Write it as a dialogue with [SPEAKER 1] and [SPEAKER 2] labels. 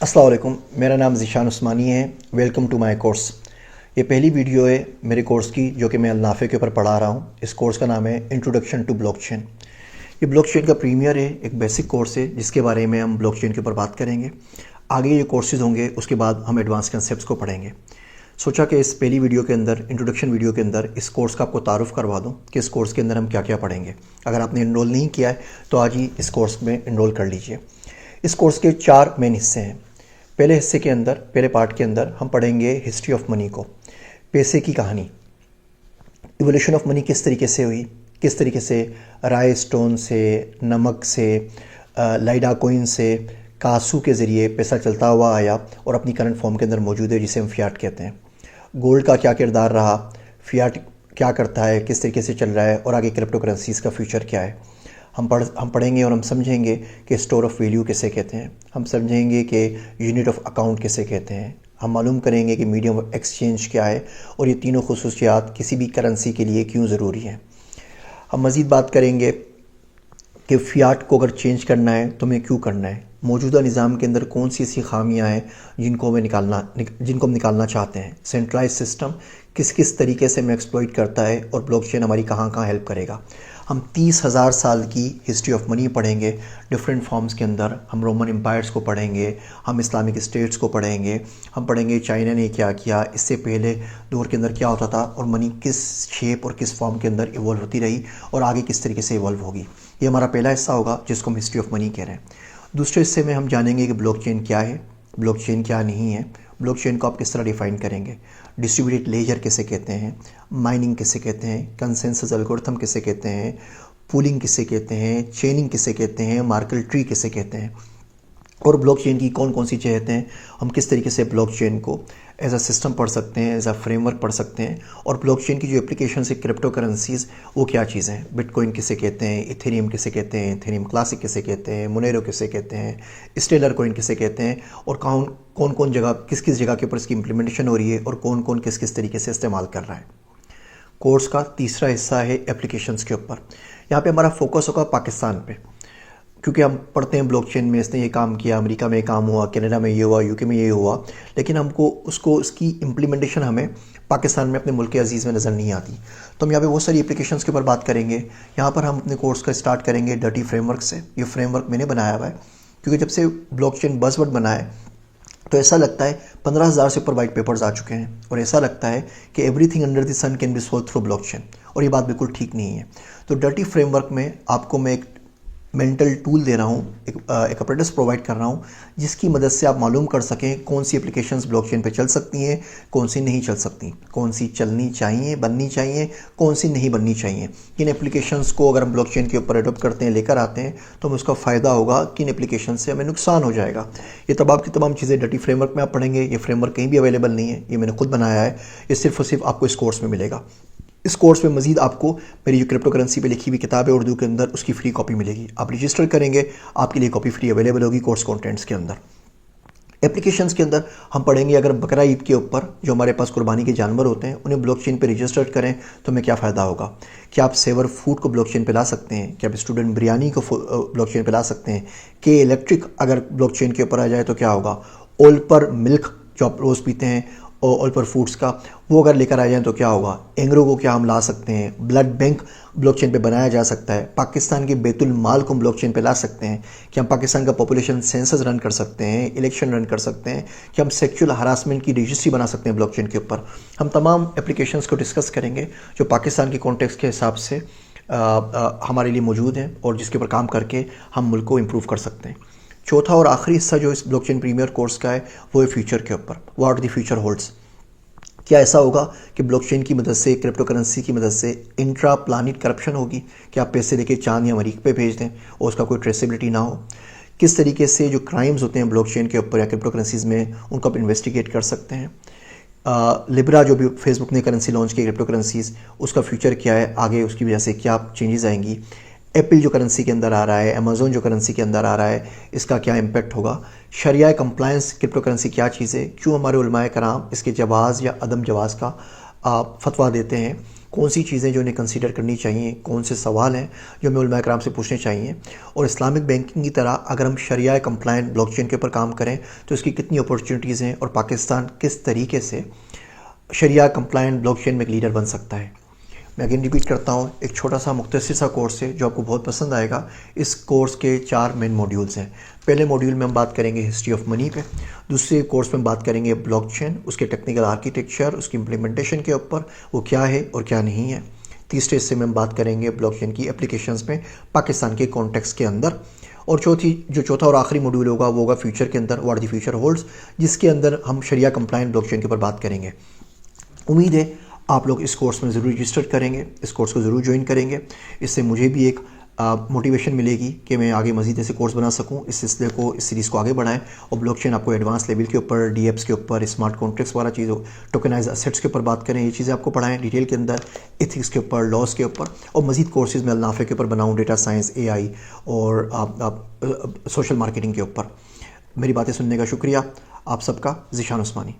[SPEAKER 1] अस्सलाम वालेकुम, मेरा नाम ज़ीशान उस्मानी है। Welcome to my course. ये पहली वीडियो है मेरे कोर्स की जो कि मैं अल-नाफ़े के ऊपर पढ़ा रहा हूँ। इस कोर्स का नाम है इंट्रोडक्शन टू ब्लॉकचेन। ये ब्लॉकचेन का प्रीमियर है, एक बेसिक कोर्स है जिसके बारे में हम ब्लॉकचेन के ऊपर बात करेंगे। आगे ये कोर्सेज होंगे, उसके बाद हम एडवांस कंसेप्ट्स को पढ़ेंगे। सोचा कि इस पहली वीडियो के अंदर, इंट्रोडक्शन वीडियो के अंदर, इस कोर्स का आपको तारुफ़ करवा दूँ कि इस कोर्स के अंदर हम क्या क्या पढ़ेंगे। अगर आपने इनरोल नहीं किया है तो आज ही इस कोर्स में इनरोल कर लीजिए। इस कोर्स के 4 मेन हिस्से हैं। पहले हिस्से के अंदर, पहले पार्ट के अंदर हम पढ़ेंगे हिस्ट्री ऑफ मनी को, पैसे की कहानी, इवोल्यूशन ऑफ मनी किस तरीके से हुई, किस तरीके से राय स्टोन से, नमक से, लाइडा कोइन से, कासू के ज़रिए पैसा चलता हुआ आया और अपनी करंट फॉर्म के अंदर मौजूद है जिसे हम फियाट कहते हैं। गोल्ड का क्या किरदार रहा, फियाट क्या करता है, किस तरीके से चल रहा है और आगे क्रिप्टो करेंसीज़ का फ्यूचर क्या है। हम पढ़ेंगे और हम समझेंगे कि स्टोर ऑफ वैल्यू किसे कहते हैं। हम समझेंगे कि यूनिट ऑफ अकाउंट किसे कहते हैं। हम मालूम करेंगे कि मीडियम ऑफ एक्सचेंज क्या है और ये तीनों खुसूसियात किसी भी करेंसी के लिए क्यों ज़रूरी हैं। हम मज़ीद बात करेंगे कि फ़ियाट को अगर चेंज करना है तो हमें क्यों करना है, मौजूदा निज़ाम के अंदर कौन सी ऐसी खामियां हैं जिनको हम निकालना चाहते हैं, सेंट्रलाइज सिस्टम किस किस तरीके से हमें एक्सप्लॉइट करता है और ब्लॉकचेन हमारी कहाँ कहाँ हेल्प करेगा। हम 30,000 साल की हिस्ट्री ऑफ मनी पढ़ेंगे डिफरेंट फॉर्म्स के अंदर। हम रोमन एम्पायर्स को पढ़ेंगे, हम इस्लामिक स्टेट्स को पढ़ेंगे, हम पढ़ेंगे चाइना ने क्या किया, इससे पहले दौर के अंदर क्या होता था और मनी किस शेप और किस फॉर्म के अंदर इवॉल्व होती रही और आगे किस तरीके से इवॉल्व होगी। ये हमारा पहला हिस्सा होगा जिसको हम हिस्ट्री ऑफ मनी कह रहे हैं। दूसरे हिस्से में हम जानेंगे कि ब्लॉकचेन क्या है, ब्लॉकचेन क्या नहीं है, ब्लॉकचेन को आप किस तरह डिफ़ाइन करेंगे, डिस्ट्रीब्यूटेड लेजर किसे कहते हैं, माइनिंग किसे कहते हैं, कंसेंसस एल्गोरिथम किसे कहते हैं, पूलिंग किसे कहते हैं, चेनिंग किसे कहते हैं, मार्कल ट्री किसे कहते हैं और ब्लॉकचेन की कौन कौन सी जहतें हैं। हम किस तरीके से ब्लॉकचेन को एज अ सिस्टम पढ़ सकते हैं, एज अ फ्रेमवर्क पढ़ सकते हैं और ब्लॉकचेन की जो एप्लीकेशन है क्रिप्टो करेंसीज़ वो क्या चीज़ें हैं, बिटकॉइन किसे कहते हैं, इथेरियम किसे कहते हैं, इथेरियम क्लासिक किसे कहते हैं, मोनेरो किसे कहते हैं, स्टेलर कॉइन किसे कहते हैं और कौन कौन जगह किस किस जगह के ऊपर इसकी इम्प्लीमेंटेशन हो रही है और कौन कौन किस किस तरीके से इस्तेमाल कर रहा है। कोर्स का तीसरा हिस्सा है एप्लीकेशंस के ऊपर। यहाँ पे हमारा फोकस होगा पाकिस्तान पे, क्योंकि हम पढ़ते हैं ब्लॉकचेन में इसने ये काम किया, अमेरिका में ये काम हुआ, कनाडा में ये हुआ, यूके में ये हुआ, लेकिन हमको उसकी इम्प्लीमेंटेशन हमें पाकिस्तान में अपने मुल्क अजीज़ में नज़र नहीं आती। तो हम यहाँ पे बहुत सारी एप्लीकेशंस के ऊपर बात करेंगे। यहाँ पर हम अपने कोर्स का स्टार्ट करेंगे डर्टी फ्रेमवर्क से। ये फ्रेमवर्क मैंने बनाया हुआ है क्योंकि जब से ब्लॉकचेन बज़वर्ड बना है तो ऐसा लगता है 15,000 से ऊपर वाइट पेपर्स आ चुके हैं और ऐसा लगता है कि everything under the sun can be solve through blockchain, और ये बात बिल्कुल ठीक नहीं है। तो डर्टी फ्रेमवर्क में आपको मैं एक मेंटल टूल दे रहा हूँ, एक अपरेटस प्रोवाइड कर रहा हूँ जिसकी मदद से आप मालूम कर सकें कौन सी एप्लीकेशंस ब्लॉकचेन पे चल सकती हैं, कौन सी नहीं चल सकती, कौन सी चलनी चाहिए, बननी चाहिए, कौन सी नहीं बननी चाहिए। किन एप्लीकेशंस को अगर हम ब्लॉकचेन के ऊपर अडोप्ट करते हैं, लेकर आते हैं, तो हमें उसका फ़ायदा होगा, किन एप्लीकेशन से हमें नुकसान हो जाएगा। ये तमाम की तमाम चीज़ें डर्टी फ्रेमवर्क में आप पढ़ेंगे। ये फ्रेमवर्क कहीं भी अवेलेबल नहीं है, ये मैंने खुद बनाया है। ये सिर्फ और सिर्फ आपको इस कोर्स में मिलेगा। इस कोर्स में मजीद आपको मेरी जो क्रिप्टो करेंसी पे लिखी हुई किताब है उर्दू के अंदर, उसकी फ्री कॉपी मिलेगी। आप रजिस्टर करेंगे, आपके लिए कॉपी फ्री अवेलेबल होगी कोर्स कंटेंट्स के अंदर। एप्लीकेशंस के अंदर हम पढ़ेंगे अगर बकरा ईद के ऊपर जो हमारे पास कुर्बानी के जानवर होते हैं उन्हें ब्लॉकचेन पे रजिस्टर करें तो हमें क्या फ़ायदा होगा। क्या आप सेवर फूड को ब्लॉकचेन पे ला सकते हैं, क्या आप स्टूडेंट बिरयानी को ब्लॉकचेन पे ला सकते हैं, कि इलेक्ट्रिक अगर ब्लॉकचेन के ऊपर आ जाए तो क्या होगा, ओल पर मिल्क जो आप रोज़ पीते हैं ऑल पर फूड्स का, वो अगर लेकर आ जाएं तो क्या होगा। एंग्रो को क्या हम ला सकते हैं, ब्लड बैंक ब्लॉकचेन पे बनाया जा सकता है, पाकिस्तान के बैतुल माल को हम ब्लॉकचेन पे ला सकते हैं, कि हम पाकिस्तान का पॉपुलेशन सेंसस रन कर सकते हैं, इलेक्शन रन कर सकते हैं, कि हम सेक्सुअल हरासमेंट की रजिस्ट्री बना सकते हैं ब्लॉकचेन के ऊपर। हम तमाम एप्लीकेशंस को डिस्कस करेंगे जो पाकिस्तान के कॉन्टेक्स्ट के हिसाब से हमारे लिए मौजूद हैं और जिसके ऊपर काम करके हम मुल्क को इम्प्रूव कर सकते हैं। चौथा और आखिरी हिस्सा जो इस ब्लॉकचेन प्रीमियर कोर्स का है वो है फ्यूचर के ऊपर। What the future holds. क्या ऐसा होगा कि ब्लॉकचेन की मदद से, क्रिप्टो करेंसी की मदद से इंट्रा प्लानिट करप्शन होगी कि आप पैसे लेके चांद या मरीख पे भेज दें और उसका कोई ट्रेसेबिलिटी ना हो। किस तरीके से जो क्राइम्स होते हैं ब्लॉकचेन के ऊपर या क्रिप्टो करेंसीज़ में उनको आप इन्वेस्टिगेट कर सकते हैं। लिब्रा जो भी फेसबुक ने करेंसी लॉन्च की क्रिप्टो करेंसीज़, उसका फ्यूचर क्या है, आगे उसकी वजह से क्या चेंजेस आएंगी। एप्पल जो करेंसी के अंदर आ रहा है, अमेज़ॉन जो करेंसी के अंदर आ रहा है, इसका क्या इम्पैक्ट होगा। शरिया कंप्लायंस क्रिप्टो करेंसी क्या चीज़ है, क्यों हमारे उलमाए कराम इसके जवाज़ या अदम जवाज़ का फतवा देते हैं, कौन सी चीज़ें जो इन्हें कंसीडर करनी चाहिए, कौन से सवाल हैं जो हमें उलमा कराम से पूछने चाहिए, और इस्लामिक बैंकिंग की तरह अगर हम शरिया कंप्लायंट ब्लॉकचेन के ऊपर काम करें तो इसकी कितनी अपॉर्चुनिटीज़ हैं और पाकिस्तान किस तरीके से शरिया कंप्लायंट ब्लॉकचेन में एक लीडर बन सकता है। मैं अगेन रिपीट करता हूँ, एक छोटा सा मुख्तसर सा कोर्स है जो आपको बहुत पसंद आएगा। इस कोर्स के 4 मेन मॉड्यूल्स हैं। पहले मॉड्यूल में हम बात करेंगे हिस्ट्री ऑफ मनी पे, दूसरे कोर्स में हम बात करेंगे ब्लॉकचेन, उसके टेक्निकल आर्किटेक्चर, उसकी इम्प्लीमेंटेशन के ऊपर, वो क्या है और क्या नहीं है। तीसरे हिस्से में हम बात करेंगे ब्लॉकचेन की एप्लीकेशंस में पाकिस्तान के कॉन्टेक्स्ट के अंदर, और चौथा और आखिरी मॉड्यूल होगा वो होगा फ्यूचर के अंदर, व्हाट द फ्यूचर होल्ड्स, जिसके अंदर हम शरिया कंप्लायंट ब्लॉकचेन के ऊपर बात करेंगे। उम्मीद है आप लोग इस कोर्स में ज़रूर रजिस्टर करेंगे, इस कोर्स को ज़रूर ज्वाइन करेंगे। इससे मुझे भी एक मोटिवेशन मिलेगी कि मैं आगे मज़ीद ऐसे कोर्स बना सकूं, इस सिलसिले को, इस सीरीज़ को आगे बढ़ाएं। और ब्लॉकचेन आपको एडवांस लेवल के ऊपर, डीएप्स के ऊपर, स्मार्ट कॉन्ट्रैक्ट्स वाला चीज़ों, टोकनाइज एसेट्स के ऊपर बात करें, ये चीज़ें आपको पढ़ाएं डिटेल के अंदर, एथिक्स के ऊपर, लॉस के ऊपर, और मज़ीद कोर्सेज़ मैं अल-नाफ़े के ऊपर बनाऊँ, डेटा साइंस, AI और सोशल मार्केटिंग के ऊपर। मेरी बातें सुनने का शुक्रिया। आप सबका ज़ीशान उस्मानी।